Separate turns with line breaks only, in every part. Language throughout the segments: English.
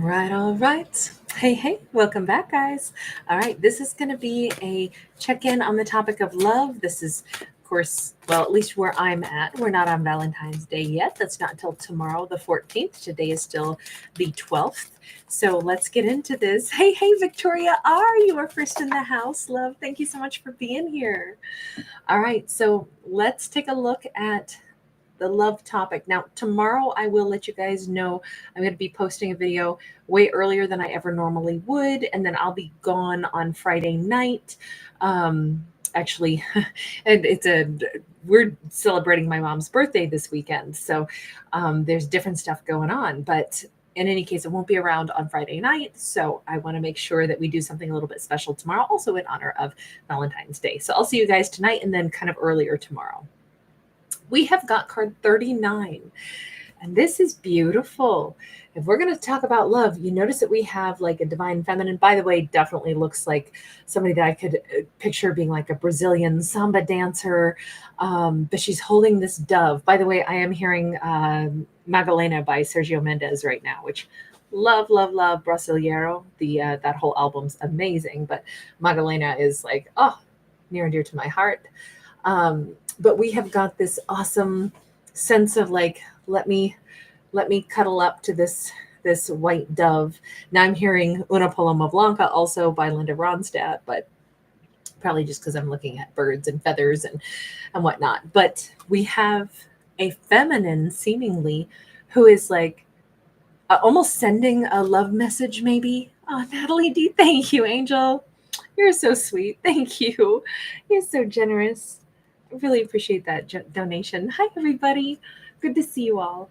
All right. Hey, welcome back, guys. All right, this is going to be a check in on the topic of love. This is, of course, well, at least where I'm at. We're not on Valentine's Day yet. That's not until tomorrow, the 14th. Today is still the 12th. So let's get into this. Hey, Victoria R., you are first in the house, love. Thank you so much for being here. All right, so let's take a look at the love topic. Now, tomorrow I will let you guys know I'm going to be posting a video way earlier than I ever normally would, and then I'll be gone on Friday night. Actually, and we're celebrating my mom's birthday this weekend, so there's different stuff going on. But in any case, it won't be around on Friday night, so I want to make sure that we do something a little bit special tomorrow, also in honor of Valentine's Day. So I'll see you guys tonight, and then kind of earlier tomorrow. We have got card 39, and this is beautiful. If we're going to talk about love, you notice that we have like a divine feminine. By the way, definitely looks like somebody that I could picture being like a Brazilian samba dancer, but she's holding this dove. By the way, I am hearing Magalena by Sergio Mendes right now, which love Brasileiro. That whole album's amazing, but Magalena is like, oh, near and dear to my heart. But we have got this awesome sense of like, let me cuddle up to this white dove. Now I'm hearing Una Paloma Blanca also by Linda Ronstadt, but probably just because I'm looking at birds and feathers and whatnot. But we have a feminine seemingly who is like almost sending a love message, maybe. Oh, Natalie D, thank you, Angel. You're so sweet. Thank you. You're so generous. I really appreciate that donation. Hi, everybody. Good to see you all.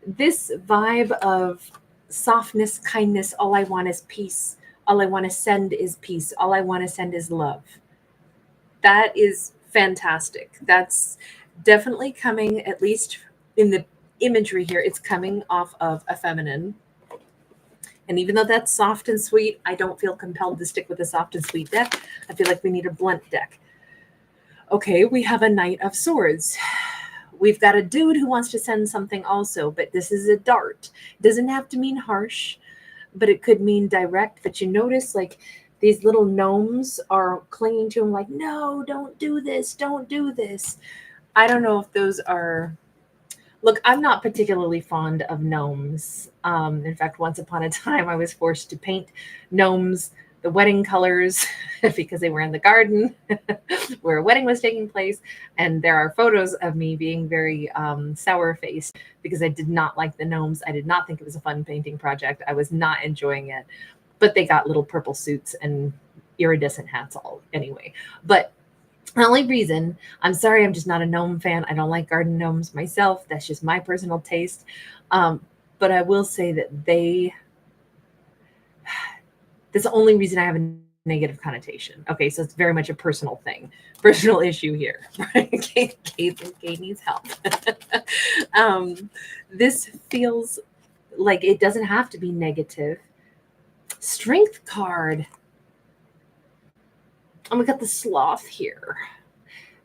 This vibe of softness, kindness, all I want is peace. All I want to send is peace. All I want to send is love. That is fantastic. That's definitely coming, at least in the imagery here, it's coming off of a feminine. And even though that's soft and sweet, I don't feel compelled to stick with a soft and sweet deck. I feel like we need a blunt deck. Okay, we have a Knight of Swords. We've got a dude who wants to send something also, but this is a dart. It doesn't have to mean harsh, but it could mean direct. But you notice like these little gnomes are clinging to him like, no, don't do this. Don't do this. I don't know if those are... Look, I'm not particularly fond of gnomes. In fact, once upon a time, I was forced to paint gnomes the wedding colors because they were in the garden where a wedding was taking place. And there are photos of me being very sour-faced because I did not like the gnomes. I did not think it was a fun painting project. I was not enjoying it. But they got little purple suits and iridescent hats all anyway. But the only reason, I'm sorry, I'm just not a gnome fan. I don't like garden gnomes myself. That's just my personal taste. But I will say that that's the only reason I have a negative connotation. Okay, so it's very much a personal thing, personal issue here. Right? Kate needs help. This feels like it doesn't have to be negative. Strength card. And we got the sloth here.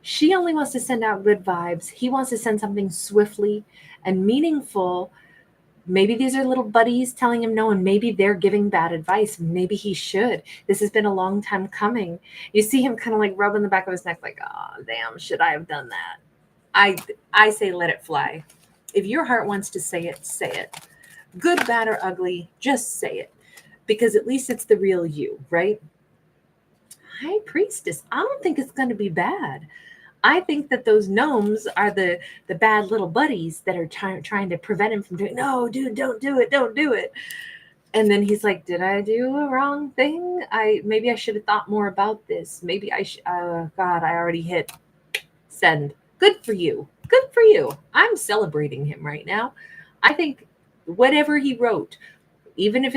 She only wants to send out good vibes. He wants to send something swiftly and meaningful. Maybe these are little buddies telling him no, and maybe they're giving bad advice. Maybe he should. This has been a long time coming. You see him kind of like rubbing the back of his neck like, oh, damn, should I have done that? I say let it fly. If your heart wants to say it, say it. Good, bad, or ugly, just say it. Because at least it's the real you, right? High Priestess, I don't think it's going to be bad. I think that those gnomes are the bad little buddies that are trying to prevent him from doing, no, dude, don't do it. And then he's like, did I do a wrong thing? Maybe I should have thought more about this. Maybe God, I already hit send. Good for you. I'm celebrating him right now. I think whatever he wrote, even if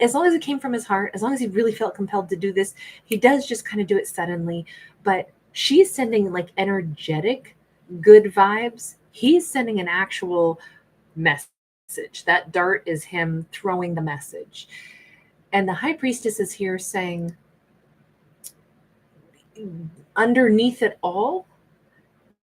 as long as it came from his heart, as long as he really felt compelled to do this, he does just kind of do it suddenly. But she's sending like energetic, good vibes. He's sending an actual message. That dart is him throwing the message. And the High Priestess is here saying, underneath it all,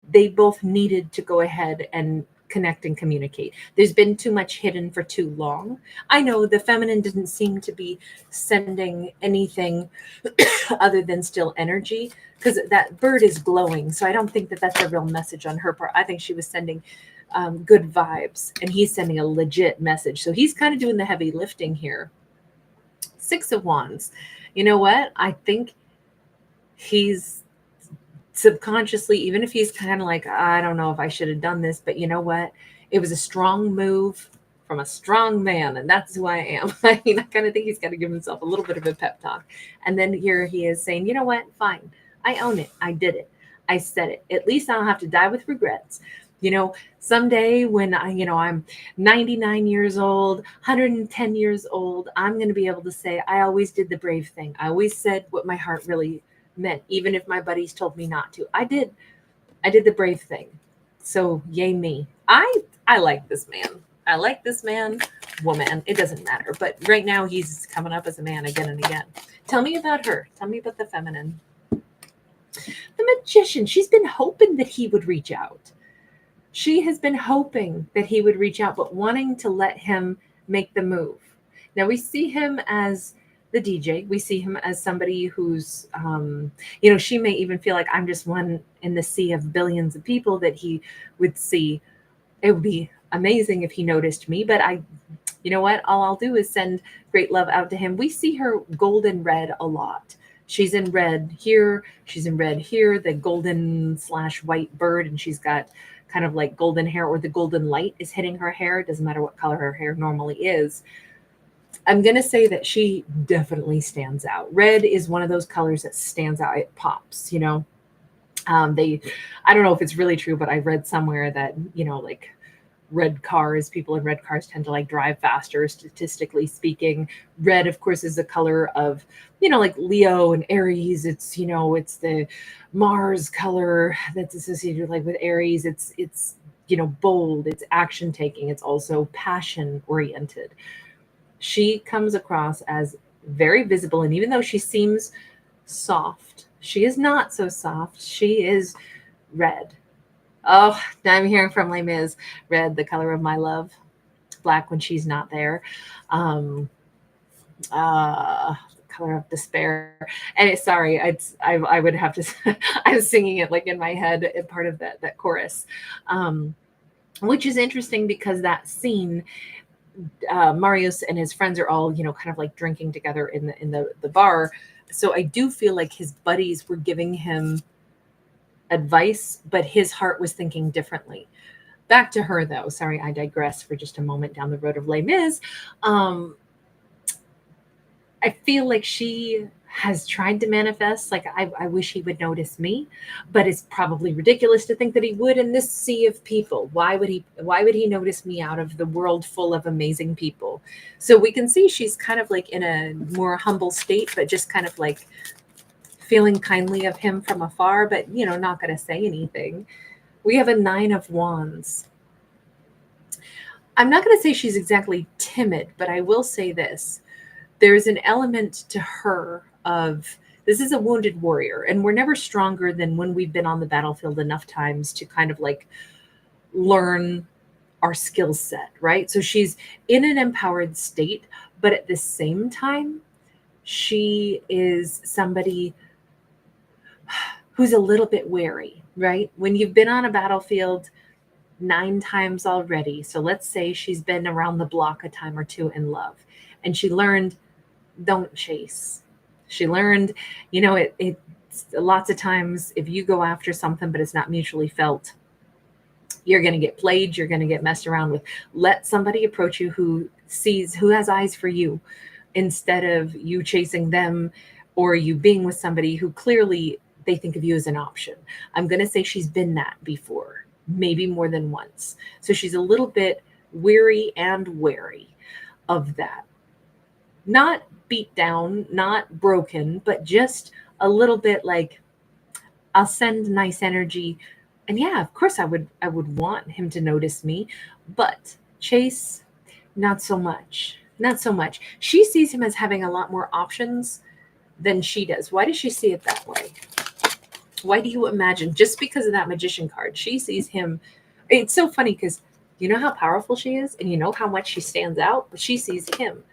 they both needed to go ahead and connect and communicate. There's been too much hidden for too long. I know the feminine didn't seem to be sending anything other than still energy, because that bird is glowing. So I don't think that that's a real message on her part. I think she was sending good vibes, and he's sending a legit message. So he's kind of doing the heavy lifting here. Six of Wands. You know what? I think he's subconsciously, even if he's kind of like, I don't know if I should have done this, but you know what? It was a strong move from a strong man, and that's who I am. I mean, I kind of think he's got to give himself a little bit of a pep talk. And then here he is saying, you know what? Fine. I own it. I did it. I said it. At least I don't have to die with regrets. You know, someday when I'm 99 years old, 110 years old, I'm going to be able to say, I always did the brave thing. I always said what my heart really meant, even if my buddies told me not to. I did the brave thing. So yay me. I like this man. I like this man, woman. It doesn't matter. But right now he's coming up as a man again and again. Tell me about her. Tell me about the feminine. The Magician. She's been hoping that he would reach out. She has been hoping that he would reach out, but wanting to let him make the move. Now we see him as the DJ. We see him as somebody who's, she may even feel like I'm just one in the sea of billions of people that he would see. It would be amazing if he noticed me, but you know what? All I'll do is send great love out to him. We see her golden red a lot. She's in red here. She's in red here, the golden/white bird, and she's got kind of like golden hair, or the golden light is hitting her hair. It doesn't matter what color her hair normally is. I'm going to say that she definitely stands out. Red is one of those colors that stands out. It pops, I don't know if it's really true, but I read somewhere that, like people in red cars tend to like drive faster, statistically speaking. Red, of course, is the color of, like Leo and Aries. It's, it's the Mars color that's associated like with Aries. It's, bold, it's action taking. It's also passion oriented. She comes across as very visible. And even though she seems soft, she is not so soft. She is red. Oh, I'm hearing from Les Mis. Red, the color of my love. Black when she's not there. The color of despair. And I would have to, I was singing it like in my head, part of that chorus, which is interesting because that scene, Marius and his friends are all, kind of like drinking together in the bar. So I do feel like his buddies were giving him advice, but his heart was thinking differently. Back to her though. Sorry, I digress for just a moment down the road of Les Mis. I feel like she has tried to manifest, like, I wish he would notice me, but it's probably ridiculous to think that he would in this sea of people. Why would he notice me out of the world full of amazing people? So we can see she's kind of like in a more humble state, but just kind of like feeling kindly of him from afar, but, not going to say anything. We have a 9 of Wands. I'm not going to say she's exactly timid, but I will say this. There's an element to her of, this is a wounded warrior, and we're never stronger than when we've been on the battlefield enough times to kind of like learn our skill set, right? So she's in an empowered state, but at the same time, she is somebody who's a little bit wary, right? When you've been on a battlefield 9 times already, so let's say she's been around the block a time or two in love, and she learned, don't chase. She learned, it's lots of times if you go after something, but it's not mutually felt, you're going to get played. You're going to get messed around with. Let somebody approach you who has eyes for you, instead of you chasing them, or you being with somebody who clearly they think of you as an option. I'm going to say she's been that before, maybe more than once. So she's a little bit weary and wary of that. Not beat down, not broken, but just a little bit like, I'll send nice energy. And yeah, of course I would want him to notice me, but chase, not so much. Not so much. She sees him as having a lot more options than she does. Why does she see it that way? Why do you imagine? Just because of that Magician card, she sees him. It's so funny because You know how powerful she is, and you know how much she stands out? She sees him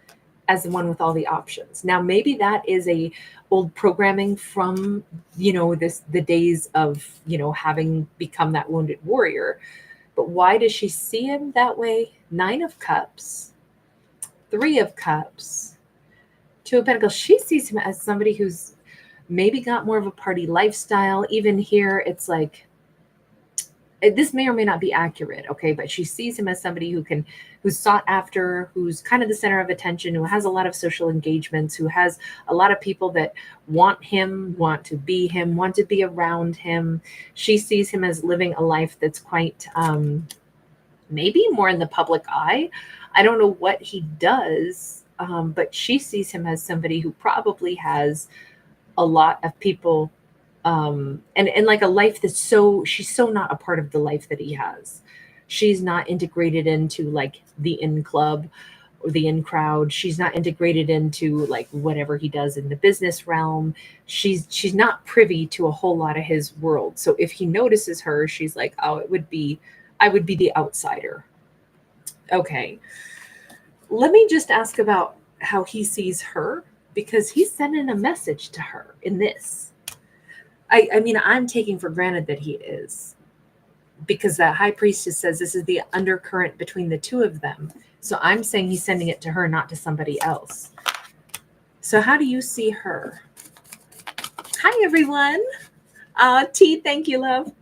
as the one with all the options. Now, maybe that is a old programming from, the days of, having become that wounded warrior. But why does she see him that way? 9 of Cups, 3 of Cups, 2 of Pentacles. She sees him as somebody who's maybe got more of a party lifestyle. Even here, it's like, this may or may not be accurate, okay, but she sees him as somebody who's sought after, who's kind of the center of attention, who has a lot of social engagements, who has a lot of people that want him, want to be him, want to be around him. She sees him as living a life that's quite maybe more in the public eye. I don't know what he does, but she sees him as somebody who probably has a lot of people, and like a life that's she's so not a part of the life that he has. She's not integrated into like the in club or the in crowd. She's not integrated into like whatever he does in the business realm. She's not privy to a whole lot of his world. So if he notices her, she's like, oh, I would be the outsider. Okay. Let me just ask about how he sees her, because he's sending a message to her in this. I mean, I'm taking for granted that he is, because the high priestess says this is the undercurrent between the two of them. So I'm saying he's sending it to her, not to somebody else. So how do you see her? Hi, everyone. T, thank you, love.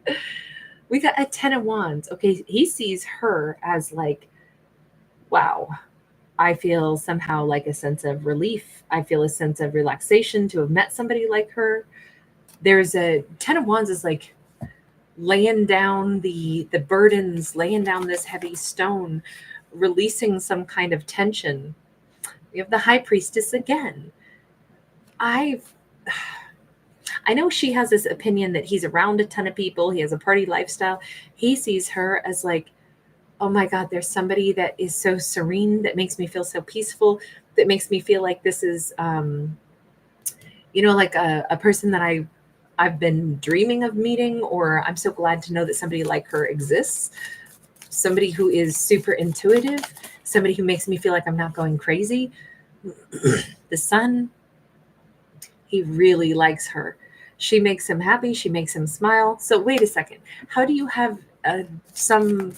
We got a 10 of Wands. Okay, he sees her as like, wow, I feel somehow like a sense of relief. I feel a sense of relaxation to have met somebody like her. There's a 10 of Wands is like laying down the burdens, laying down this heavy stone, releasing some kind of tension. We have the high priestess again. I know she has this opinion that he's around a ton of people. He has a party lifestyle. He sees her as like, oh my God, there's somebody that is so serene, that makes me feel so peaceful, that makes me feel like this is, like a person that I've been dreaming of meeting, or I'm so glad to know that somebody like her exists. Somebody who is super intuitive, somebody who makes me feel like I'm not going crazy. The Sun, he really likes her. She makes him happy. She makes him smile. So wait a second. How do you have some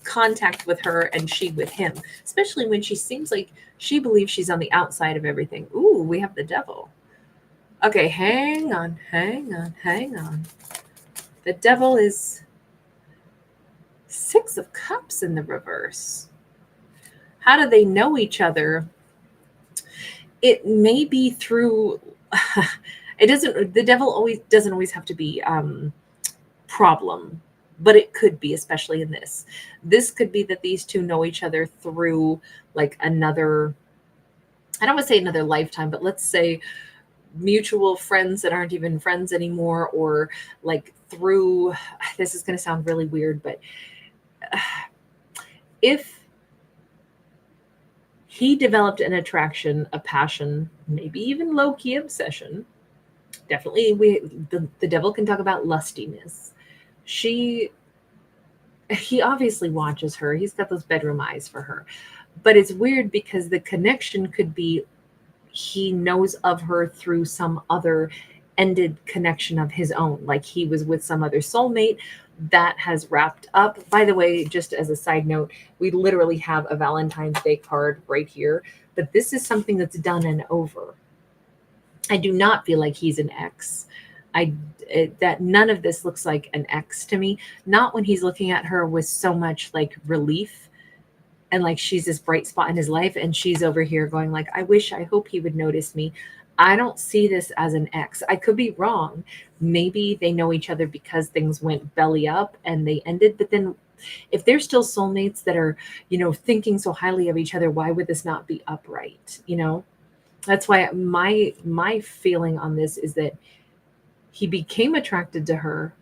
contact with her and she with him, especially when she seems like she believes she's on the outside of everything? Ooh, we have the Devil. Okay, hang on. The Devil is 6 of Cups in the reverse. How do they know each other? It may be through the Devil doesn't always have to be problem, but it could be, especially in this could be that these two know each other through like another, I don't want to say another lifetime, but let's say mutual friends that aren't even friends anymore, or like through, this is going to sound really weird, but if he developed an attraction, a passion, maybe even low-key obsession, definitely the Devil can talk about lustiness. He obviously watches her. He's got those bedroom eyes for her. But it's weird because the connection could be he knows of her through some other ended connection of his own. Like he was with some other soulmate that has wrapped up. By the way, just as a side note, we literally have a Valentine's Day card right here. But this is something that's done and over. I do not feel like he's an ex. That none of this looks like an ex to me. Not when he's looking at her with so much like relief, and like she's this bright spot in his life, and she's over here going like, I hope he would notice me. I don't see this as an ex. I could be wrong. Maybe they know each other because things went belly up and they ended. But then if they're still soulmates that are, thinking so highly of each other, why would this not be upright? That's why my feeling on this is that he became attracted to her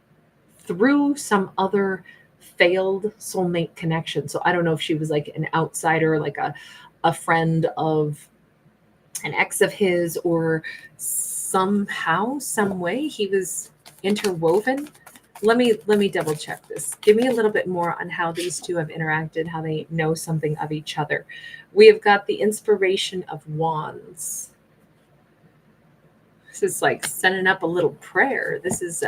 through some other failed soulmate connection. So I don't know if she was like an outsider, like a friend of an ex of his, or somehow, some way he was interwoven. let me double check this. Give me a little bit more on how these two have interacted, how they know something of each other. We have got the inspiration of wands. This is like sending up a little prayer. This is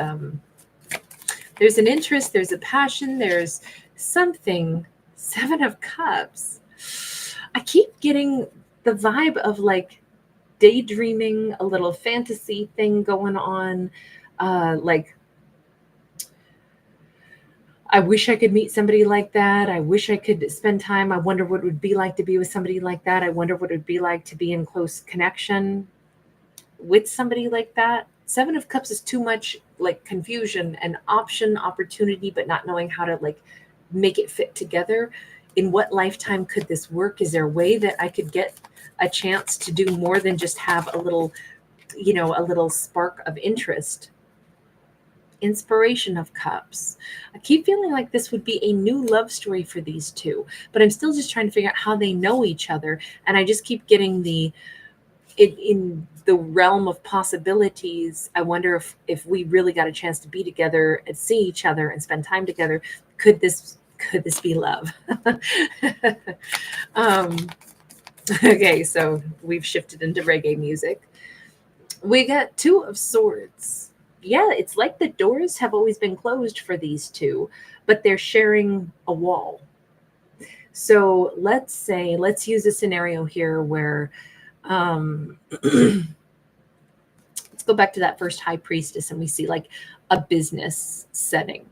there's an interest, there's a passion, there's something. Seven of Cups. I keep getting the vibe of like daydreaming, a little fantasy thing going on. Like, I wish I could meet somebody like that. I wish I could spend time. I wonder what it would be like to be with somebody like that. I wonder what it would be like to be in close connection with somebody like that. Seven of Cups is too much like confusion and opportunity, but not knowing how to like make it fit together. In what lifetime could this work? Is there a way that I could get a chance to do more than just have a little, a little spark of interest? Inspiration of Cups. I keep feeling like this would be a new love story for these two, but I'm still just trying to figure out how they know each other. And I just keep getting in the realm of possibilities. I wonder if we really got a chance to be together and see each other and spend time together, could this be love? Okay, so we've shifted into reggae music. We got Two of Swords. Yeah, it's like the doors have always been closed for these two, but they're sharing a wall. So let's use a scenario here where let's go back to that first high priestess and we see like a business setting.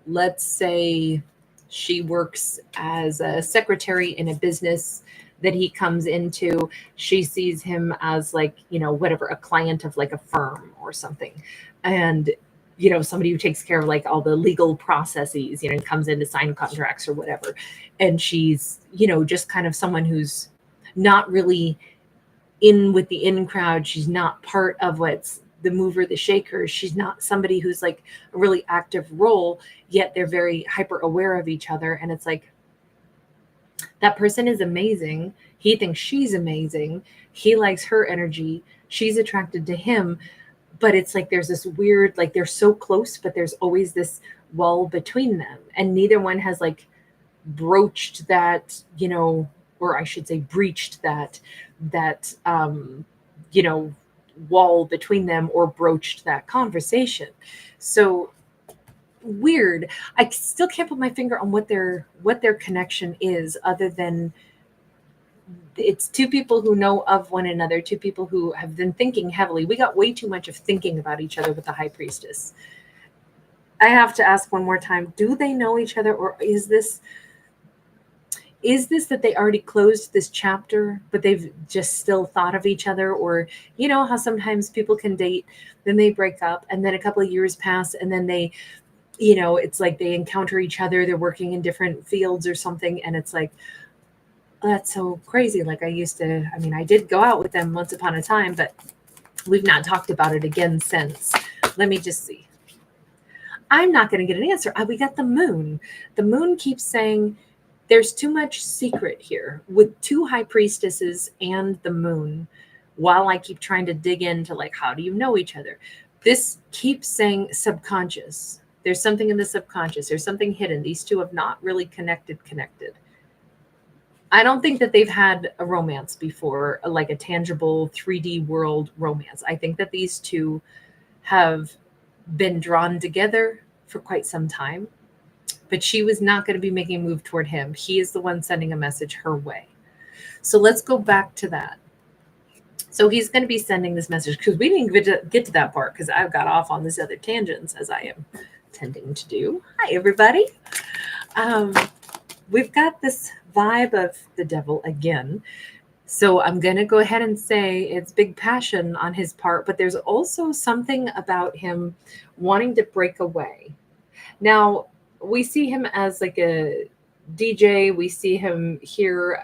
Let's say she works as a secretary in a business that he comes into. She sees him as like, whatever, a client of like a firm or something. And, somebody who takes care of like all the legal processes, comes in to sign contracts or whatever. And she's, just kind of someone who's not really in with the in crowd. She's not part of what's the mover, the shaker. She's not somebody who's like a really active role, yet they're very hyper aware of each other. And it's like, that person is amazing. He thinks she's amazing. He likes her energy. She's attracted to him. But it's like there's this weird, like they're so close, but there's always this wall between them. And neither one has like broached that, or I should say breached that wall between them or broached that conversation. So weird. I still can't put my finger on what their connection is, other than it's two people who know of one another, two people who have been thinking heavily. We got way too much of thinking about each other with the high priestess. I have to ask one more time, do they know each other, or is this that they already closed this chapter, but they've just still thought of each other? Or, how sometimes people can date, then they break up, and then a couple of years pass, and then they, it's like they encounter each other, they're working in different fields or something, and it's like, oh, that's so crazy. Like I did go out with them once upon a time, but we've not talked about it again since. Let me just see. I'm not going to get an answer. We got the moon. The moon keeps saying there's too much secret here with two high priestesses and the moon, while I keep trying to dig into like, how do you know each other? This keeps saying subconscious. There's something in the subconscious. There's something hidden. These two have not really connected. I don't think that they've had a romance before, like a tangible 3D world romance. I think that these two have been drawn together for quite some time, but she was not going to be making a move toward him. He is the one sending a message her way. So let's go back to that. So he's going to be sending this message, because we didn't get to that part because I've got off on these other tangents, as I am tending to do. Hi, everybody. We've got this vibe of the devil again. So I'm going to go ahead and say it's big passion on his part, but there's also something about him wanting to break away. Now, we see him as like a DJ. We see him here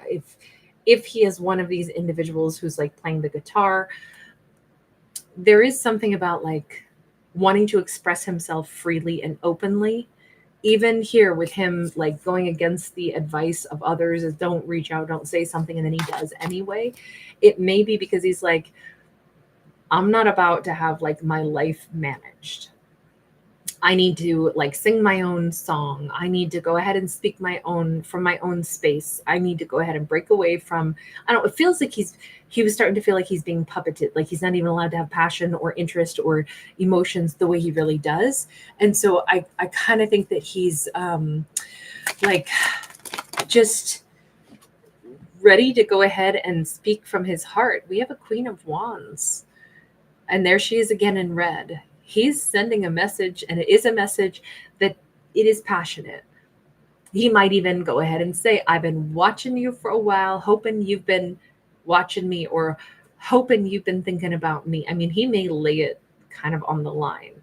if he is one of these individuals who's like playing the guitar. There is something about like wanting to express himself freely and openly. Even here with him, like going against the advice of others, is don't reach out, don't say something, and then he does anyway. It may be because he's like, I'm not about to have like my life managed. I need to like sing my own song. I need to go ahead and speak my own from my own space. I need to go ahead and break away from, I don't know, it feels like he was starting to feel like he's being puppeted, like he's not even allowed to have passion or interest or emotions the way he really does. And so I kind of think that he's like just ready to go ahead and speak from his heart. We have a Queen of Wands. And there she is again in red. He's sending a message, and it is a message that it is passionate. He might even go ahead and say, I've been watching you for a while, hoping you've been watching me, or hoping you've been thinking about me. I mean, he may lay it kind of on the line.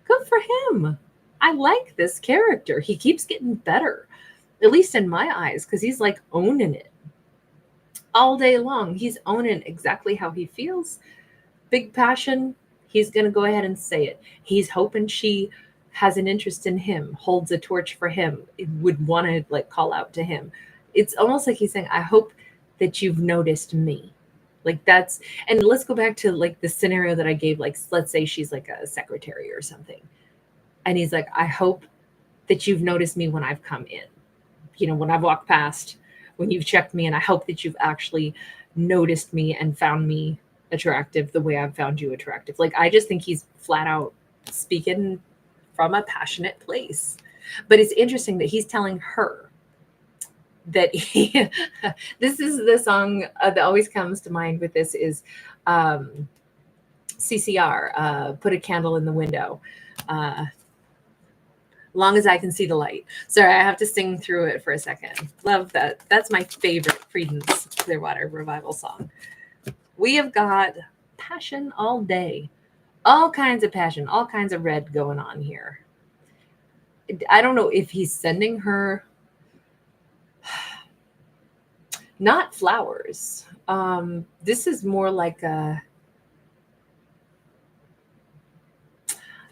Good for him. I like this character. He keeps getting better, at least in my eyes, because he's like owning it all day long. He's owning exactly how he feels. Big passion. He's going to go ahead and say it. He's hoping she has an interest in him, holds a torch for him, would want to like call out to him. It's almost like he's saying, I hope that you've noticed me. Like that's, and let's go back to like the scenario that I gave, like, let's say she's like a secretary or something. And he's like, I hope that you've noticed me when I've come in, you know, when I've walked past, when you've checked me, and I hope that you've actually noticed me and found me attractive the way I've found you attractive. Like, I just think he's flat out speaking from a passionate place. But it's interesting that he's telling her that he, this is the song that always comes to mind with this is CCR, Put a Candle in the Window. Long as I can see the light. Sorry, I have to sing through it for a second. Love that. That's my favorite Creedence Clearwater Revival song. We have got passion all day. All kinds of passion, all kinds of red going on here. I don't know if he's sending her not flowers. This is more like I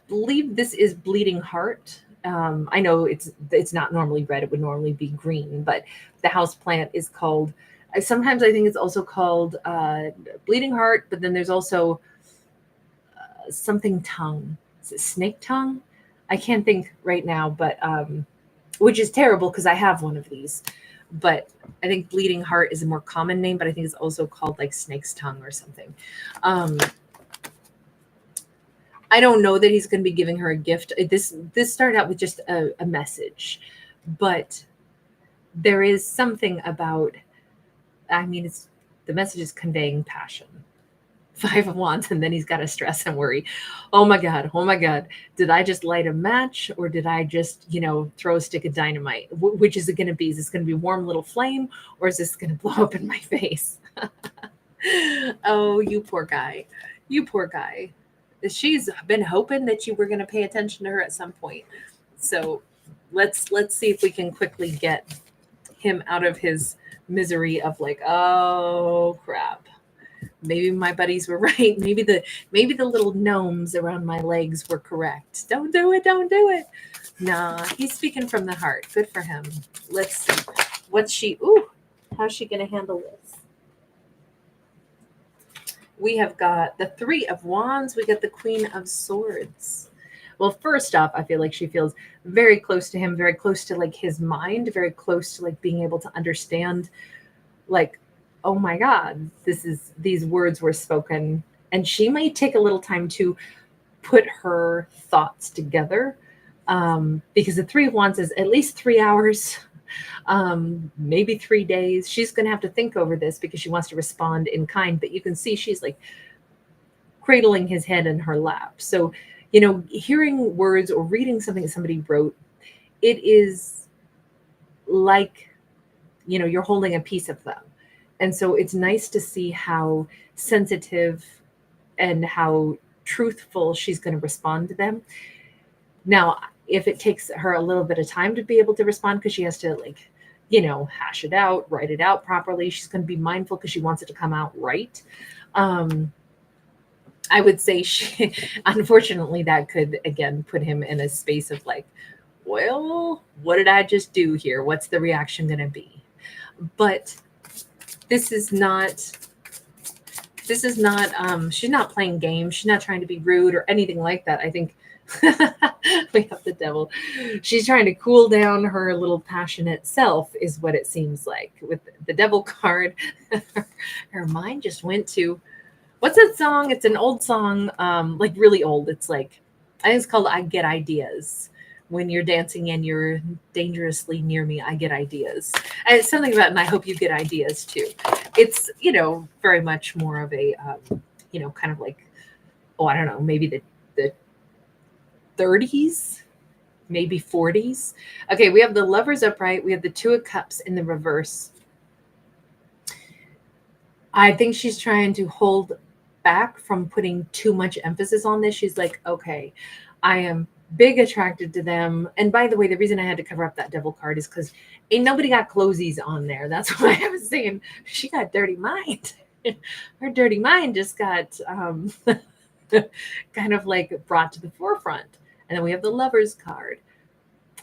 believe this is bleeding heart. I know it's not normally red. It would normally be green, but the house plant is called, sometimes I think it's also called bleeding heart, but then there's also something tongue. Is it snake tongue? I can't think right now, but which is terrible because I have one of these. But I think bleeding heart is a more common name, but I think it's also called like snake's tongue or something. I don't know that he's going to be giving her a gift. This started out with just a message, but there is something about, I mean, it's the message is conveying passion. 5 of Wands, and then he's got to stress and worry. Oh my God. Did I just light a match, or did I just, throw a stick of dynamite? Which is it going to be? Is this going to be warm little flame, or is this going to blow up in my face? Oh, you poor guy. She's been hoping that you were going to pay attention to her at some point. So let's see if we can quickly get him out of his misery of like, oh crap. Maybe my buddies were right. Maybe the little gnomes around my legs were correct. Don't do it. Nah, he's speaking from the heart. Good for him. Let's see. How's she going to handle this? We have got the 3 of Wands. We got the Queen of Swords. Well, first off, I feel like she feels very close to him, very close to like his mind, very close to like being able to understand, like, oh my God, these words were spoken. And she might take a little time to put her thoughts together, because the 3 of Wands is at least 3 hours, maybe 3 days. She's going to have to think over this because she wants to respond in kind. But you can see she's like cradling his head in her lap. So, hearing words or reading something that somebody wrote, it is like, you're holding a piece of them. And so it's nice to see how sensitive and how truthful she's going to respond to them. Now, if it takes her a little bit of time to be able to respond, because she has to hash it out, write it out properly, she's going to be mindful because she wants it to come out right. I would say unfortunately, that could, again, put him in a space of like, well, what did I just do here? What's the reaction going to be? But this is not, she's not playing games. She's not trying to be rude or anything like that. I think We have the devil. She's trying to cool down her little passionate self, is what it seems like. With the devil card, her mind just went to, what's that song? It's an old song, like really old. It's like, I think it's called I Get Ideas. When you're dancing and you're dangerously near me, I get ideas. And it's something about, and I hope you get ideas too. It's, very much more of a, kind of like, oh, I don't know, maybe the 30s, maybe 40s. Okay, we have the Lovers upright. We have the Two of Cups in the reverse. I think she's trying to hold back from putting too much emphasis on this. She's like, okay, I am big attracted to them. And by the way, the reason I had to cover up that devil card is because ain't nobody got clothies on there. That's why I was saying she got dirty mind. Her dirty mind just got kind of like brought to the forefront. And then we have the Lovers card.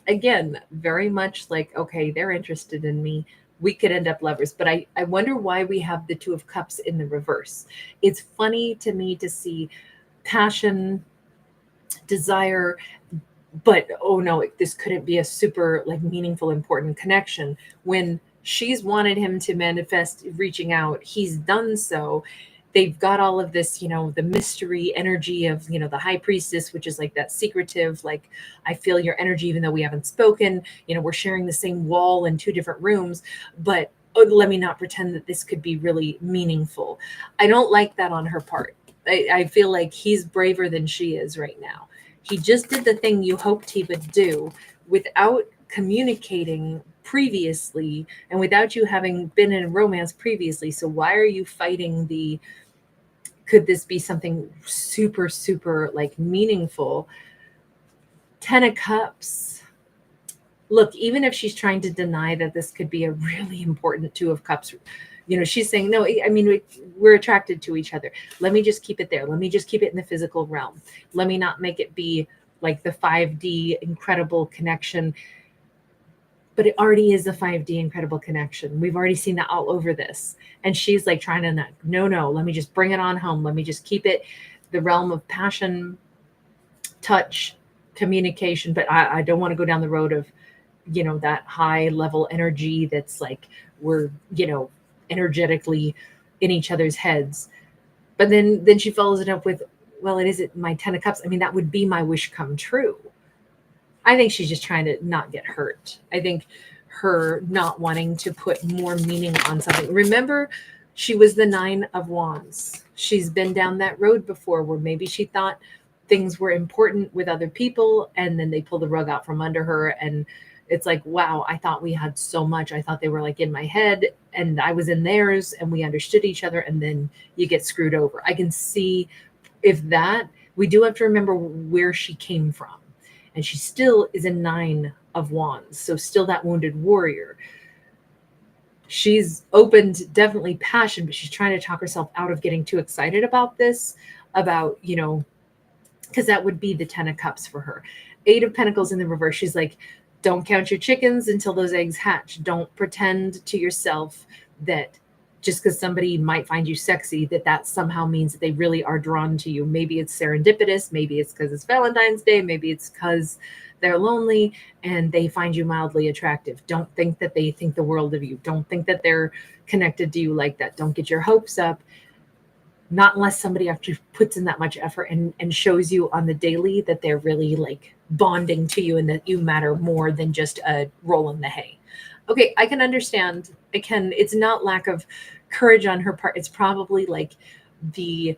Again, very much like, okay, they're interested in me. We could end up lovers. But I wonder why we have the Two of Cups in the reverse. It's funny to me to see passion, desire, but oh no, this couldn't be a super like meaningful, important connection. When she's wanted him to manifest reaching out, he's done so. They've got all of this, the mystery energy of, the high priestess, which is like that secretive, like, I feel your energy, even though we haven't spoken, we're sharing the same wall in two different rooms, but let me not pretend that this could be really meaningful. I don't like that on her part. I feel like he's braver than she is right now. He just did the thing you hoped he would do without communicating previously and without you having been in a romance previously. So why are you fighting could this be something super, super like meaningful? 10 of Cups. Look, even if she's trying to deny that this could be a really important Two of Cups, she's saying, no, I mean, we're attracted to each other. Let me just keep it there. Let me just keep it in the physical realm. Let me not make it be like the 5D incredible connection. But it already is a 5D incredible connection. We've already seen that all over this. And she's like trying to no, let me just bring it on home. Let me just keep it the realm of passion, touch, communication. But I don't want to go down the road of, that high level energy that's like we're, energetically in each other's heads. But then she follows it up with, well, it isn't my 10 of Cups. I mean, that would be my wish come true. I think she's just trying to not get hurt. I think her not wanting to put more meaning on something. Remember, she was the 9 of Wands. She's been down that road before where maybe she thought things were important with other people and then they pulled the rug out from under her. And it's like, wow, I thought we had so much. I thought they were like in my head and I was in theirs and we understood each other. And then you get screwed over. I can see if that, we do have to remember where she came from. And she still is a 9 of Wands. So still that wounded warrior. She's opened definitely passion, but she's trying to talk herself out of getting too excited about this, about, because that would be the 10 of Cups for her. 8 of Pentacles in the reverse. She's like, don't count your chickens until those eggs hatch. Don't pretend to yourself that just because somebody might find you sexy, that somehow means that they really are drawn to you. Maybe it's serendipitous. Maybe it's because it's Valentine's Day. Maybe it's because they're lonely and they find you mildly attractive. Don't think that they think the world of you. Don't think that they're connected to you like that. Don't get your hopes up. Not unless somebody actually puts in that much effort and shows you on the daily that they're really like bonding to you and that you matter more than just a roll in the hay. Okay, I can understand. It's not lack of courage on her part. It's probably like the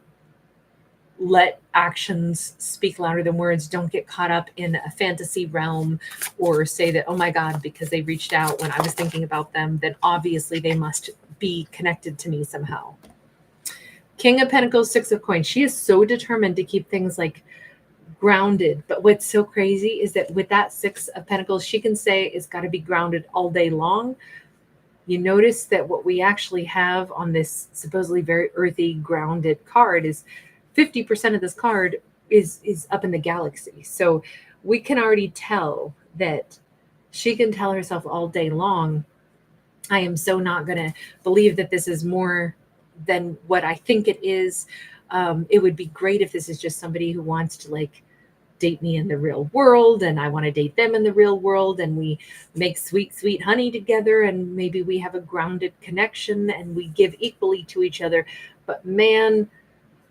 let actions speak louder than words. Don't get caught up in a fantasy realm or say that, oh my God, because they reached out when I was thinking about them, then obviously they must be connected to me somehow. King of Pentacles, 6 of Coins. She is so determined to keep things like grounded. But what's so crazy is that with that 6 of Pentacles, she can say it's got to be grounded all day long. You notice that what we actually have on this supposedly very earthy, grounded card is 50% of this card is up in the galaxy. So we can already tell that she can tell herself all day long, I am so not going to believe that this is more than what I think it is. It would be great if this is just somebody who wants to like date me in the real world, and I want to date them in the real world, and we make sweet, sweet honey together, and maybe we have a grounded connection and we give equally to each other. But man,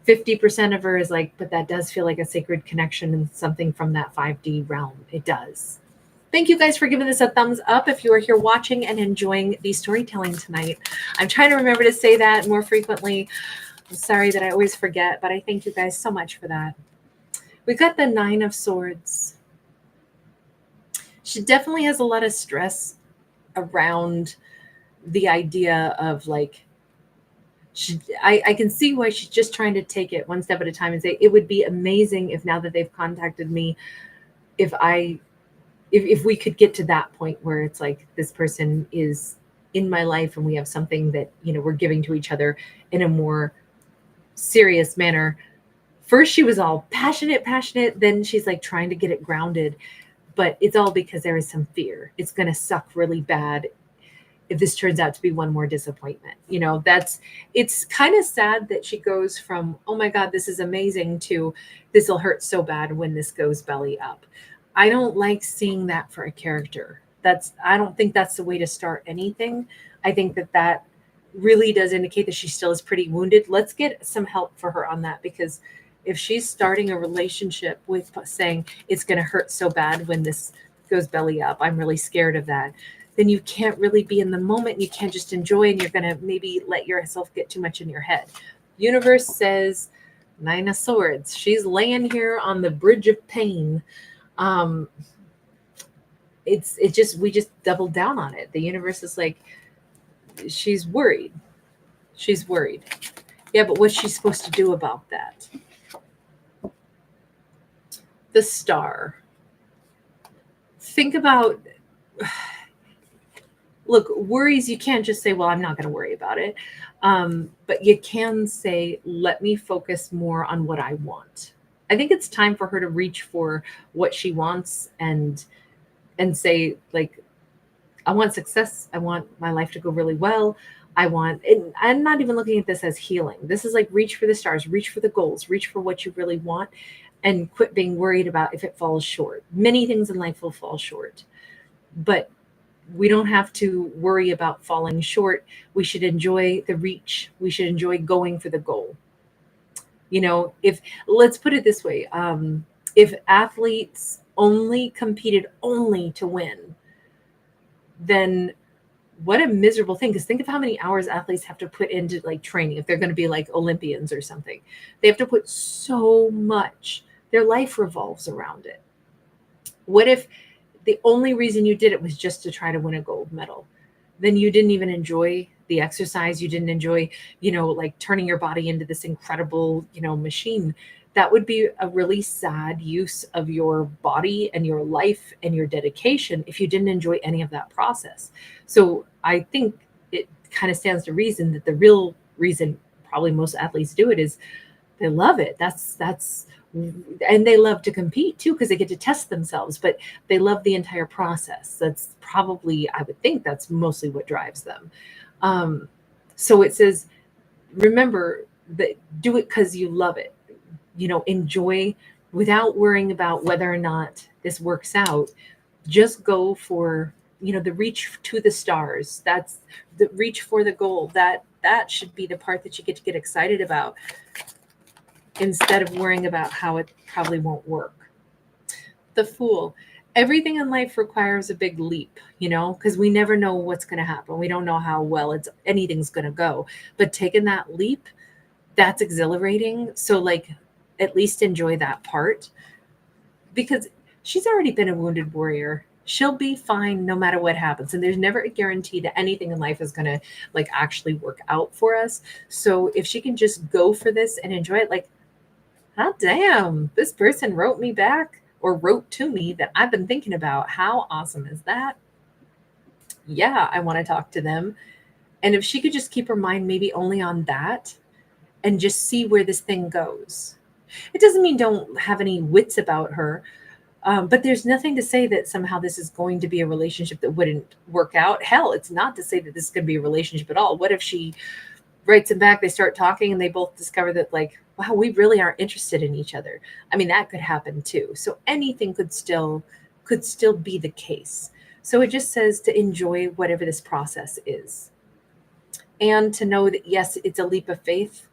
50% of her is like, but that does feel like a sacred connection and something from that 5D realm. It does. Thank you guys for giving this a thumbs up if you are here watching and enjoying the storytelling tonight. I'm trying to remember to say that more frequently. I'm sorry that I always forget, but I thank you guys so much for that. We got the 9 of Swords. She definitely has a lot of stress around the idea of like, I can see why she's just trying to take it one step at a time and say, it would be amazing if now that they've contacted me, if we could get to that point where it's like this person is in my life and we have something that, you know, we're giving to each other in a more serious manner. First, she was all passionate. Then she's like trying to get it grounded, but it's all because there is some fear. It's going to suck really bad if this turns out to be one more disappointment. You know, it's kind of sad that she goes from, oh my God, this is amazing, to this will hurt so bad when this goes belly up. I don't like seeing that for a character. I don't think that's the way to start anything. I think that really does indicate that she still is pretty wounded. Let's get some help for her on that, because if she's starting a relationship with saying it's going to hurt so bad when this goes belly up, I'm really scared of that, then you can't really be in the moment. You can't just enjoy, and you're going to maybe let yourself get too much in your head. Universe says 9 of Swords. She's laying here on the bridge of pain. We just doubled down on it. The universe is like, she's worried. Yeah, but what's she supposed to do about that? The Star. Think about, look, worries, you can't just say, well, I'm not going to worry about it. But you can say, let me focus more on what I want. I think it's time for her to reach for what she wants and say, like, I want success. I want my life to go really well. I'm not even looking at this as healing. This is like, reach for the stars, reach for the goals, reach for what you really want, and quit being worried about if it falls short. Many things in life will fall short, but we don't have to worry about falling short. We should enjoy the reach. We should enjoy going for the goal. You know, let's put it this way, if athletes only competed only to win, then what a miserable thing. Because think of how many hours athletes have to put into like training. If they're going to be like Olympians or something, they have to put so much. Their life revolves around it. What if the only reason you did it was just to try to win a gold medal? Then you didn't even enjoy the exercise. You didn't enjoy, like turning your body into this incredible, machine. That would be a really sad use of your body and your life and your dedication if you didn't enjoy any of that process. So I think it kind of stands to reason that the real reason probably most athletes do it is they love it. And they love to compete too, because they get to test themselves, but they love the entire process. That's probably, I would think that's mostly what drives them. So it says, remember that do it because you love it. Enjoy without worrying about whether or not this works out. Just go for, the reach to the stars. That's the reach for the goal. That should be the part that you get to get excited about, instead of worrying about how it probably won't work. The Fool. Everything in life requires a big leap, because we never know what's going to happen. We don't know how well anything's going to go. But taking that leap, that's exhilarating. So at least enjoy that part, because she's already been a wounded warrior. She'll be fine no matter what happens. And there's never a guarantee that anything in life is going to actually work out for us. So if she can just go for this and enjoy it, oh, damn, this person wrote me back or wrote to me that I've been thinking about. How awesome is that? Yeah, I want to talk to them. And if she could just keep her mind maybe only on that and just see where this thing goes. It doesn't mean don't have any wits about her, but there's nothing to say that somehow this is going to be a relationship that wouldn't work out. Hell, it's not to say that this is going to be a relationship at all. What if she writes him back. They start talking and they both discover that, like, wow, we really aren't interested in each other. I mean, that could happen too. So anything could still be the case. So it just says to enjoy whatever this process is, and to know that yes, it's a leap of faith,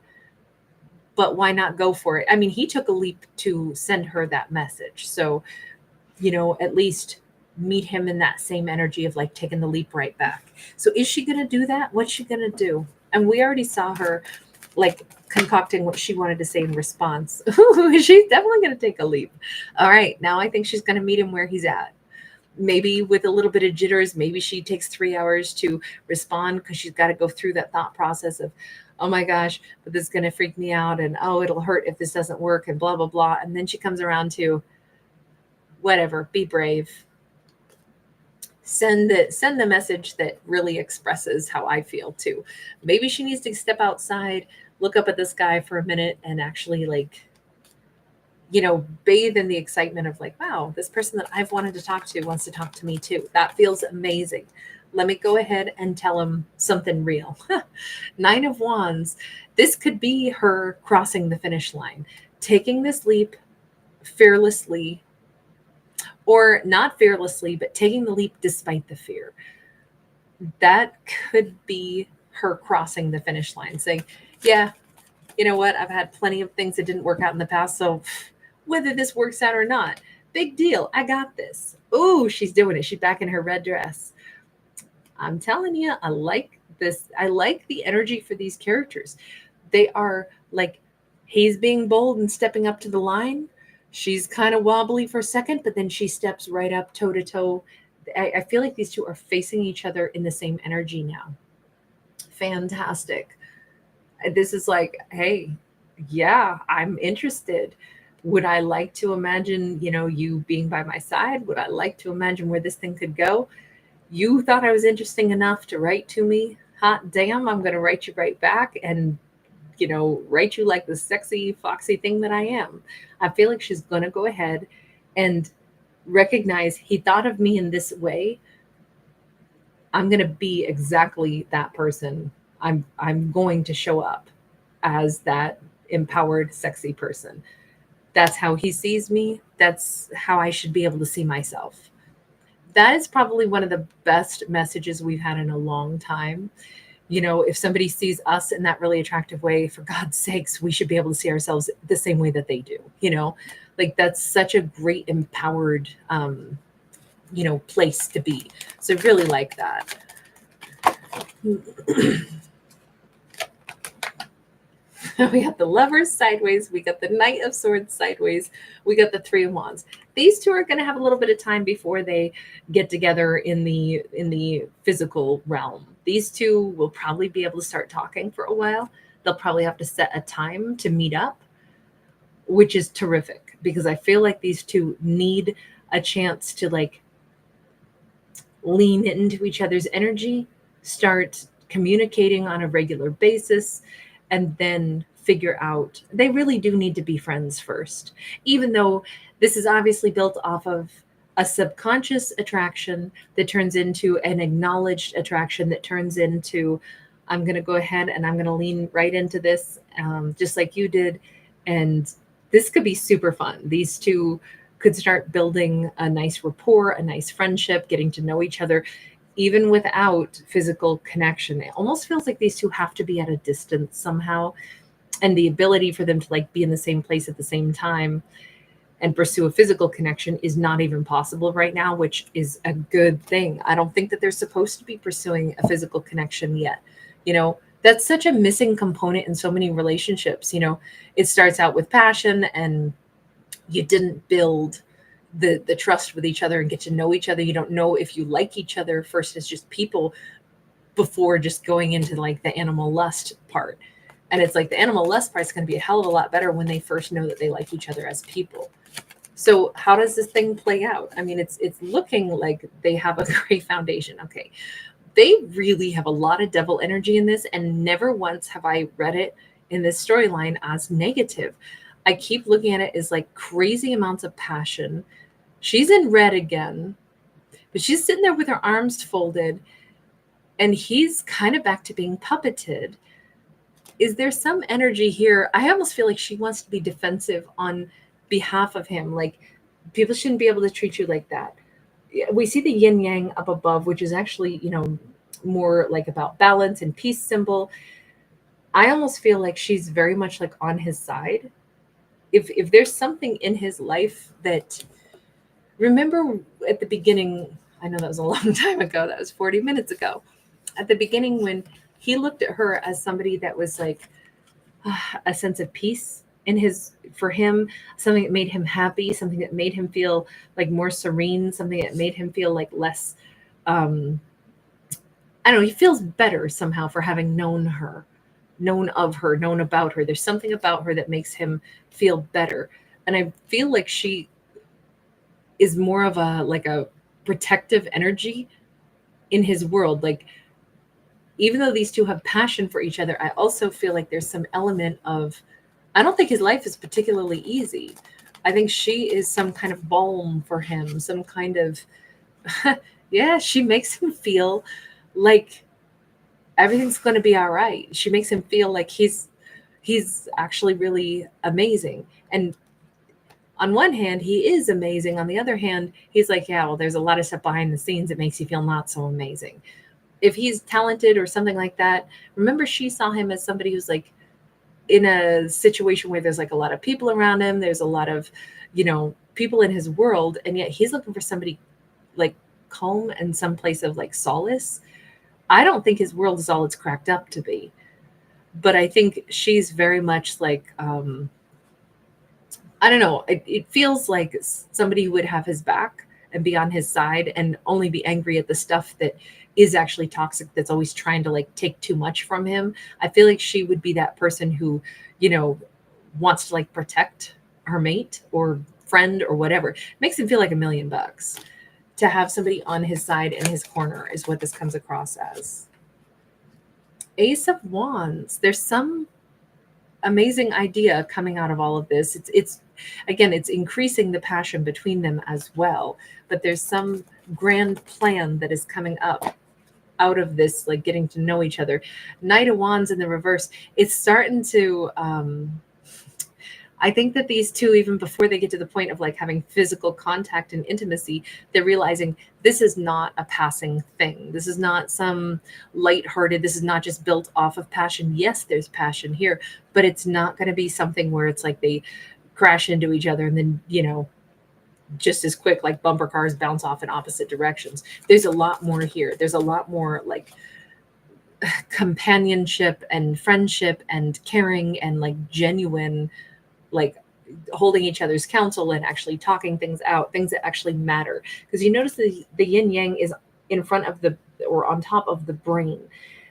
but why not go for it? I mean, he took a leap to send her that message. So, at least meet him in that same energy of like taking the leap right back. So is she going to do that? What's she going to do? And we already saw her like concocting what she wanted to say in response. She's definitely going to take a leap. All right. Now I think she's going to meet him where he's at. Maybe with a little bit of jitters. Maybe she takes 3 hours to respond because she's got to go through that thought process of, oh my gosh, but this is going to freak me out. And oh, it'll hurt if this doesn't work and blah, blah, blah. And then she comes around to whatever, be brave. Send the message that really expresses how I feel too. Maybe she needs to step outside, look up at the sky for a minute and actually like, bathe in the excitement of like, wow, this person that I've wanted to talk to wants to talk to me too. That feels amazing. Let me go ahead and tell him something real. 9 of Wands. This could be her crossing the finish line, taking this leap fearlessly, or not fearlessly, but taking the leap despite the fear. That could be her crossing the finish line, saying, yeah, you know what? I've had plenty of things that didn't work out in the past. So whether this works out or not, big deal. I got this. Oh, she's doing it. She's back in her red dress. I'm telling you, I like this. I like the energy for these characters. They are like, he's being bold and stepping up to the line. She's kind of wobbly for a second, but then she steps right up toe to toe. I feel like these two are facing each other in the same energy now. Fantastic. This is like, hey, yeah, I'm interested. Would I like to imagine, you being by my side? Would I like to imagine where this thing could go? You thought I was interesting enough to write to me? Hot damn, I'm going to write you right back and, write you like the sexy, foxy thing that I am. I feel like she's going to go ahead and recognize he thought of me in this way. I'm going to be exactly that person. I'm going to show up as that empowered, sexy person. That's how he sees me. That's how I should be able to see myself. That is probably one of the best messages we've had in a long time. If somebody sees us in that really attractive way, for God's sakes, we should be able to see ourselves the same way that they do. Like that's such a great empowered, place to be. So I really like that. We got the Lovers sideways. We got the Knight of Swords sideways. We got the Three of Wands. These two are going to have a little bit of time before they get together in the physical realm. These two will probably be able to start talking for a while. They'll probably have to set a time to meet up, which is terrific because I feel like these two need a chance to like lean into each other's energy, start communicating on a regular basis, and then figure out they really do need to be friends first, even though this is obviously built off of a subconscious attraction that turns into an acknowledged attraction that turns into, I'm going to go ahead and I'm going to lean right into this, just like you did. And this could be super fun. These two could start building a nice rapport, a nice friendship, getting to know each other, even without physical connection. It almost feels like these two have to be at a distance somehow. And the ability for them to like be in the same place at the same time and pursue a physical connection is not even possible right now, which is a good thing. I don't think that they're supposed to be pursuing a physical connection yet. That's such a missing component in so many relationships. It starts out with passion and you didn't build the trust with each other and get to know each other. You don't know if you like each other first as just people before just going into like the animal lust part. And it's like the animal lust part is going to be a hell of a lot better when they first know that they like each other as people. So how does this thing play out? I mean, it's looking like they have a great foundation. Okay. They really have a lot of devil energy in this, and never once have I read it in this storyline as negative. I keep looking at it as like crazy amounts of passion. She's in red again, but she's sitting there with her arms folded, and he's kind of back to being puppeted. is there some energy here? I almost feel like she wants to be defensive on behalf of him. Like, people shouldn't be able to treat you like that. We see the yin yang up above, which is actually, more like about balance and peace symbol. I almost feel like she's very much like on his side. If there's something in his life that, remember at the beginning, I know that was a long time ago, that was 40 minutes ago. At the beginning, when he looked at her as somebody that was like a sense of peace for him, something that made him happy, something that made him feel like more serene, something that made him feel like less, I don't know, he feels better somehow for having known her, known of her, known about her. There's something about her that makes him feel better. And I feel like she is more of a protective energy in his world. Like, even though these two have passion for each other, I also feel like there's some element of, I don't think his life is particularly easy. I think she is some kind of balm for him, some kind of, yeah, she makes him feel like everything's going to be all right. She makes him feel like he's actually really amazing. And on one hand, he is amazing. On the other hand, he's like, yeah, well, there's a lot of stuff behind the scenes that makes you feel not so amazing. If he's talented or something like that, remember she saw him as somebody who's like in a situation where there's like a lot of people around him. There's a lot of, people in his world. And yet he's looking for somebody like calm and some place of like solace. I don't think his world is all it's cracked up to be. But I think she's very much like, I don't know. It feels like somebody who would have his back and be on his side and only be angry at the stuff that is actually toxic, that's always trying to like take too much from him. I feel like she would be that person who, wants to like protect her mate or friend or whatever. Makes him feel like $1,000,000 to have somebody on his side in his corner is what this comes across as. Ace of Wands. There's some amazing idea coming out of all of this. It's again, it's increasing the passion between them as well, but there's some grand plan that is coming up out of this, like getting to know each other. Knight of Wands in the reverse. It's starting to I think that these two, even before they get to the point of like having physical contact and intimacy, they're realizing this is not a passing thing. This is not some lighthearted, this is not just built off of passion. Yes, there's passion here, but it's not going to be something where it's like they crash into each other and then, just as quick, like bumper cars bounce off in opposite directions. There's a lot more here. There's a lot more like companionship and friendship and caring and like genuine, like holding each other's counsel and actually talking things out, things that actually matter. Because you notice the yin yang is in front of or on top of the brain.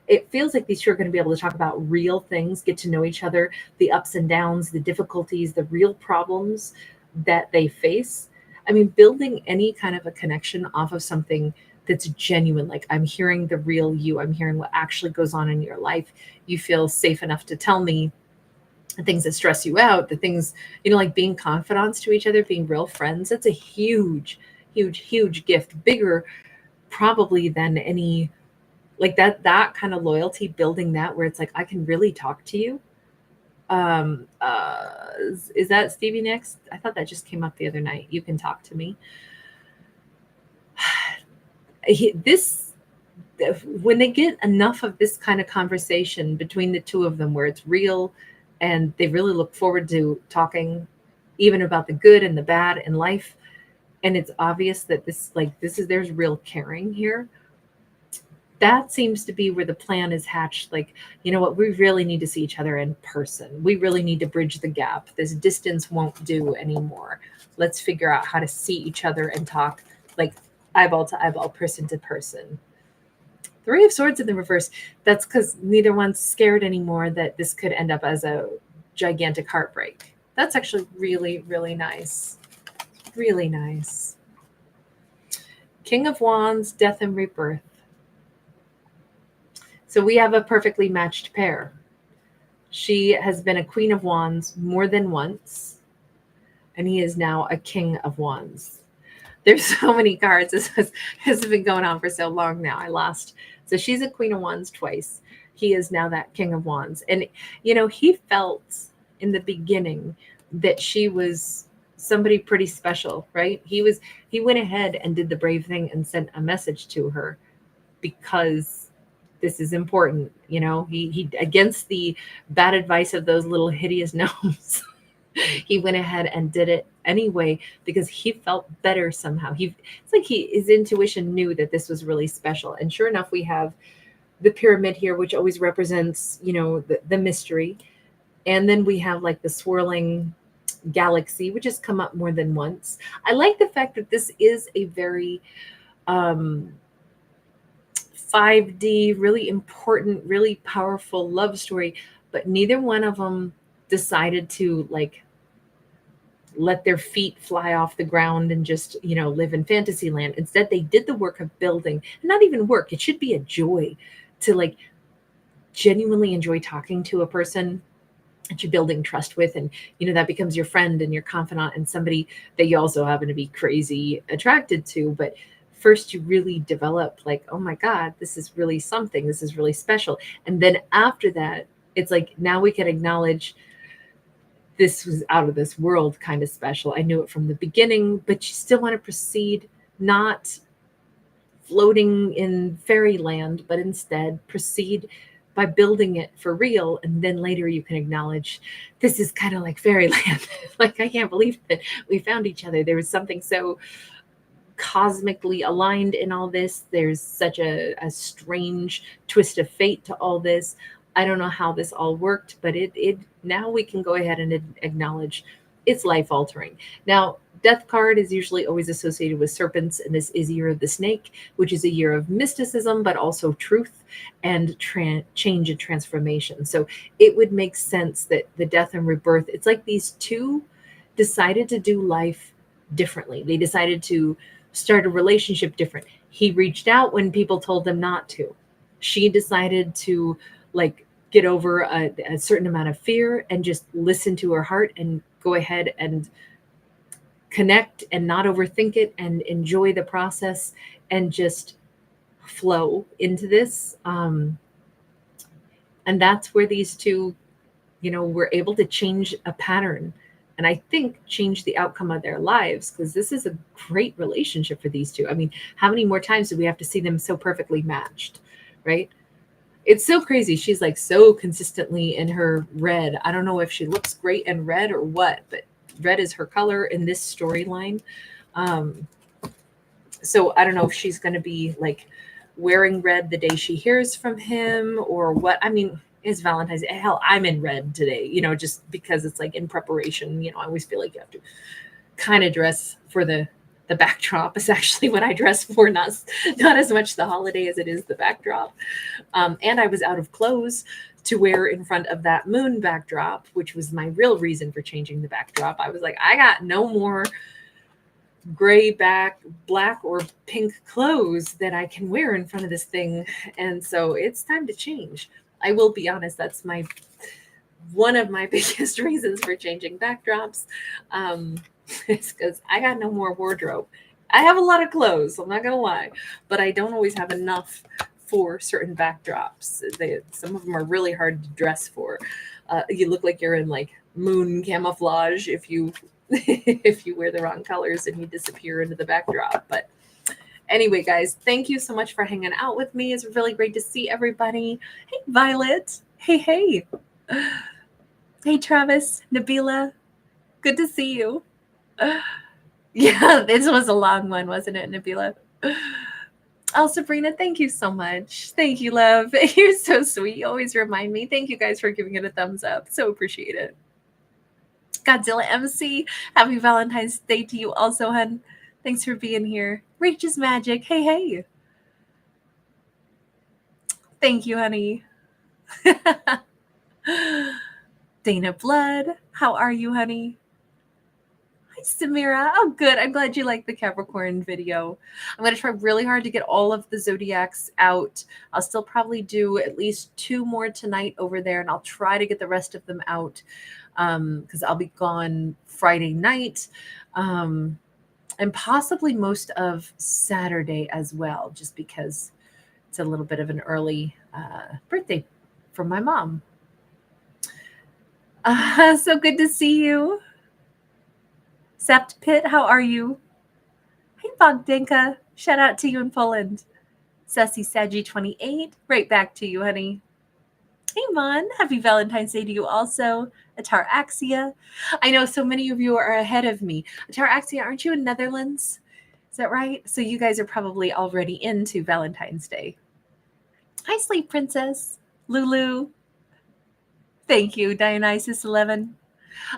It feels like these two are going to be able to talk about real things, get to know each other, the ups and downs, the difficulties, the real problems that they face. I mean, building any kind of a connection off of something that's genuine. Like, I'm hearing the real you. I'm hearing what actually goes on in your life. You feel safe enough to tell me the things that stress you out, the things, like being confidants to each other, being real friends. That's a huge, huge, huge gift. Bigger probably than any, like that kind of loyalty, building that where it's like, I can really talk to you. Is that Stevie Nicks? I thought that just came up the other night. You can talk to me. When they get enough of this kind of conversation between the two of them, where it's real and they really look forward to talking even about the good and the bad in life, and it's obvious that there's real caring here, that seems to be where the plan is hatched. Like, you know what, we really need to see each other in person. We really need to bridge the gap. This distance won't do anymore. Let's figure out how to see each other and talk like eyeball to eyeball, person to person. Three of Swords in the reverse. That's because neither one's scared anymore that this could end up as a gigantic heartbreak. That's actually really, really nice. Really nice. King of Wands, Death and Rebirth. So we have a perfectly matched pair. She has been a Queen of Wands more than once, and he is now a King of Wands. There's so many cards. This has been going on for so long now. I lost. So she's a Queen of Wands twice. he is now that King of Wands. And, he felt in the beginning that she was somebody pretty special, right? He went ahead and did the brave thing and sent a message to her because this is important. He against the bad advice of those little hideous gnomes. He went ahead and did it anyway because he felt better somehow. It's like his intuition knew that this was really special. And sure enough, we have the pyramid here, which always represents, the mystery. And then we have like the swirling galaxy, which has come up more than once. I like the fact that this is a very 5D, really important, really powerful love story, but neither one of them decided to like let their feet fly off the ground and just, live in fantasy land. Instead, they did the work of building, and not even work. It should be a joy to like genuinely enjoy talking to a person that you're building trust with. And, that becomes your friend and your confidant and somebody that you also happen to be crazy attracted to. But first you really develop like, oh my God, this is really something. This is really special. And then after that, it's like, now we can acknowledge this was out of this world kind of special. I knew it from the beginning, but you still want to proceed, not floating in fairyland, but instead proceed by building it for real. And then later you can acknowledge this is kind of like fairyland. Like, I can't believe that we found each other. There was something so cosmically aligned in all this. There's such a strange twist of fate to all this. I don't know how this all worked, but it now we can go ahead and acknowledge it's life altering. Now, death card is usually always associated with serpents, and this is year of the snake, which is a year of mysticism, but also truth and change and transformation. So it would make sense that the death and rebirth, it's like these two decided to do life differently. They decided to start a relationship different. He reached out when people told them not to. She decided to like get over a certain amount of fear and just listen to her heart and go ahead and connect and not overthink it and enjoy the process and just flow into this. And that's where these two, were able to change a pattern and I think change the outcome of their lives, because this is a great relationship for these two. I mean, how many more times do we have to see them so perfectly matched, right? It's so crazy. She's like so consistently in her red. I don't know if she looks great in red or what, but red is her color in this storyline. So I don't know if she's going to be like wearing red the day she hears from him or what. I mean, it's Valentine's Day. Hell, I'm in red today, just because it's like in preparation. I always feel like you have to kind of dress for the backdrop is actually what I dress for, not as much the holiday as it is the backdrop. And I was out of clothes to wear in front of that moon backdrop, which was my real reason for changing the backdrop. I was like, I got no more gray black or pink clothes that I can wear in front of this thing. And so it's time to change. I will be honest, that's one of my biggest reasons for changing backdrops. It's because I got no more wardrobe. I have a lot of clothes, I'm not gonna lie, but I don't always have enough for certain backdrops. Some of them are really hard to dress for. You look like you're in like moon camouflage if you if you wear the wrong colors and you disappear into the backdrop. But anyway, guys, thank you so much for hanging out with me. It's really great to see everybody. Hey, Violet. Hey. Hey, Travis, Nabila. Good to see you. Yeah, this was a long one, wasn't it, Nabila? Oh, Sabrina, thank you so much. Thank you, love. You're so sweet. You always remind me. Thank you guys for giving it a thumbs up. So appreciate it. Godzilla MC, happy Valentine's Day to you also, hun. Thanks for being here. Reach is magic. Hey. Thank you, honey. Dana Blood, how are you, honey? Hi, Samira. Oh, good. I'm glad you liked the Capricorn video. I'm going to try really hard to get all of the zodiacs out. I'll still probably do at least 2 more tonight over there, and I'll try to get the rest of them out because I'll be gone Friday night and possibly most of Saturday as well, just because it's a little bit of an early birthday from my mom. So good to see you. Sept Pit, how are you? Hey, Bogdanka. Shout out to you in Poland. Sassy Saggy 28. Right back to you, honey. Hey, Mon. Happy Valentine's Day to you also. Ataraxia. I know so many of you are ahead of me. Ataraxia, aren't you in Netherlands? Is that right? So you guys are probably already into Valentine's Day. Hi, Sleep Princess. Lulu. Thank you, Dionysus 11.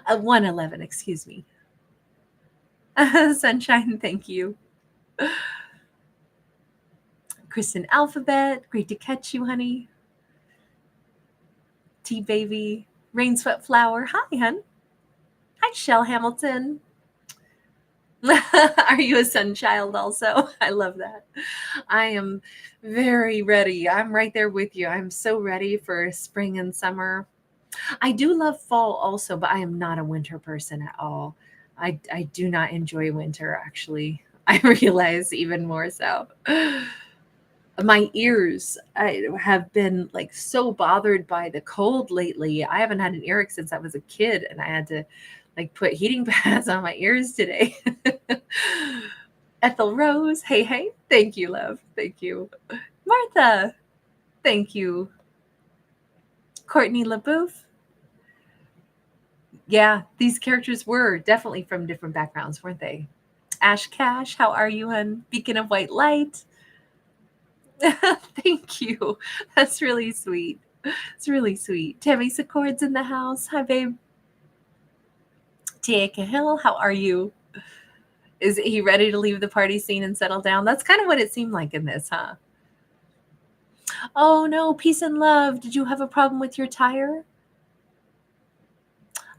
111, excuse me. Sunshine, thank you. Kristen Alphabet, great to catch you, honey. T-Baby, Rain Sweat Flower, hi, hun. Hi, Shell Hamilton. Are you a sun child also? I love that. I am very ready. I'm right there with you. I'm so ready for spring and summer. I do love fall also, but I am not a winter person at all. I do not enjoy winter, actually. I realize even more so. My ears, I have been like so bothered by the cold lately. I haven't had an earache since I was a kid, and I had to like put heating pads on my ears today. Ethel Rose, hey, thank you, love, thank you. Martha, thank you. Courtney LaBouffe. Yeah, these characters were definitely from different backgrounds, weren't they? Ash Cash, how are you, hun? Beacon of White Light. Thank you. That's really sweet. It's really sweet. Tammy Secord's in the house. Hi, babe. Tia Cahill, how are you? Is he ready to leave the party scene and settle down? That's kind of what it seemed like in this, huh? Oh, no. Peace and love. Did you have a problem with your tire?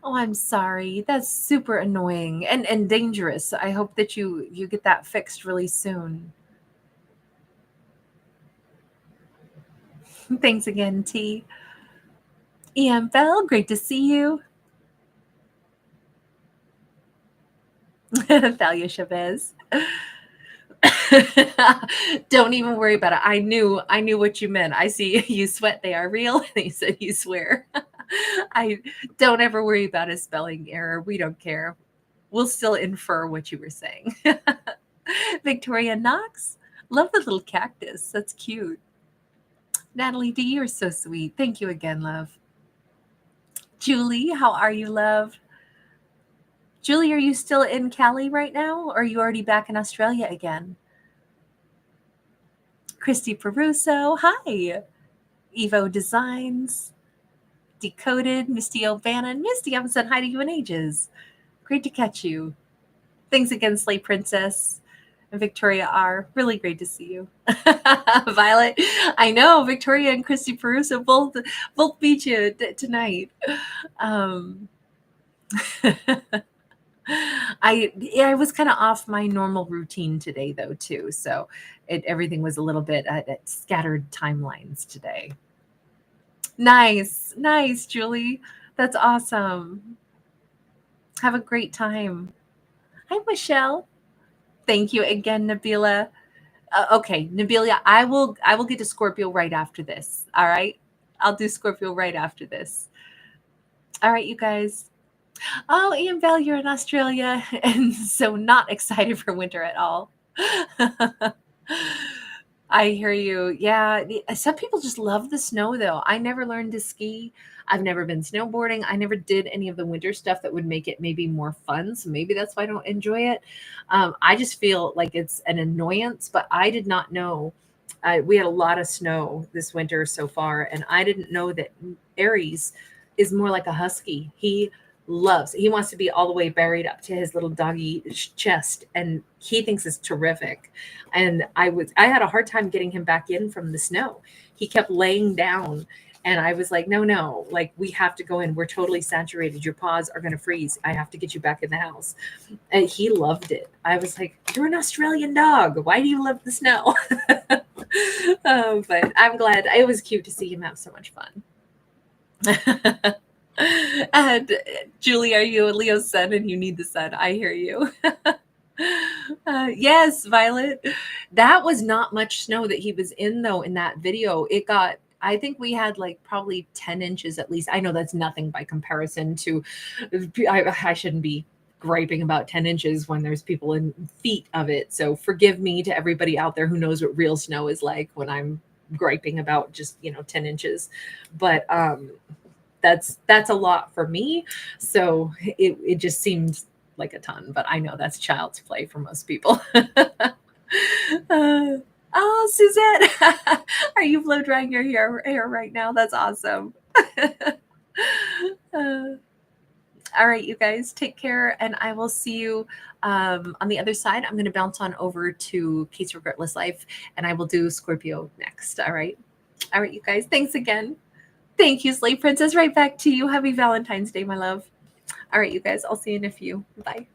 Oh, I'm sorry. That's super annoying and dangerous. I hope that you get that fixed really soon. Thanks again, T. Ian Bell, great to see you. Thalia Chavez. Don't even worry about it. I knew what you meant. I see you sweat. They are real. And you said you swear. I don't ever worry about a spelling error. We don't care. We'll still infer what you were saying. Victoria Knox. Love the little cactus. That's cute. Natalie D, you're so sweet. Thank you again, love. Julie, how are you, love? Julie, are you still in Cali right now, or are you already back in Australia again? Christy Peruso, hi. Evo Designs, Decoded, Misty O'Bannon. Misty, I haven't said hi to you in ages. Great to catch you. Thanks again, Slay Princess and Victoria R. Really great to see you. Violet, I know Victoria and Christy Peruso both beat you tonight. I was kind of off my normal routine today though too, so everything was a little bit at scattered timelines today. Nice, Julie. That's awesome. Have a great time. Hi, Michelle. Thank you again, Nabila. Okay, Nabila, I will get to Scorpio right after this. All right, I'll do Scorpio right after this. All right, you guys. Oh, Ian Bell, you're in Australia, and so not excited for winter at all. I hear you. Yeah, some people just love the snow, though. I never learned to ski. I've never been snowboarding. I never did any of the winter stuff that would make it maybe more fun. So maybe that's why I don't enjoy it. I just feel like it's an annoyance, but I did not know. We had a lot of snow this winter so far, and I didn't know that Aries is more like a husky. He wants to be all the way buried up to his little doggy chest, and he thinks it's terrific. And I had a hard time getting him back in from the snow. He kept laying down, and I was like, no, like, we have to go in. We're totally saturated. Your paws are going to freeze. I have to get you back in the house. And he loved it. I was like, you're an Australian dog. Why do you love the snow? But I'm glad. It was cute to see him have so much fun. And Julie, are you a Leo sun and you need the sun? I hear you. Yes, Violet. That was not much snow that he was in, though, in that video. It got I think we had like probably 10 inches at least. I know that's nothing by comparison to, I shouldn't be griping about 10 inches when there's people in feet of it. So forgive me to everybody out there who knows what real snow is like when I'm griping about just, 10 inches. But that's a lot for me. So it just seemed like a ton, but I know that's child's play for most people. Oh, Suzette, are you blow drying your hair right now? That's awesome. Uh, all right, you guys, take care, and I will see you on the other side. I'm going to bounce on over to Kate's Regretless Life, and I will do Scorpio next. All right, you guys. Thanks again. Thank you, Slave Princess. Right back to you. Happy Valentine's Day, my love. All right, you guys. I'll see you in a few. Bye.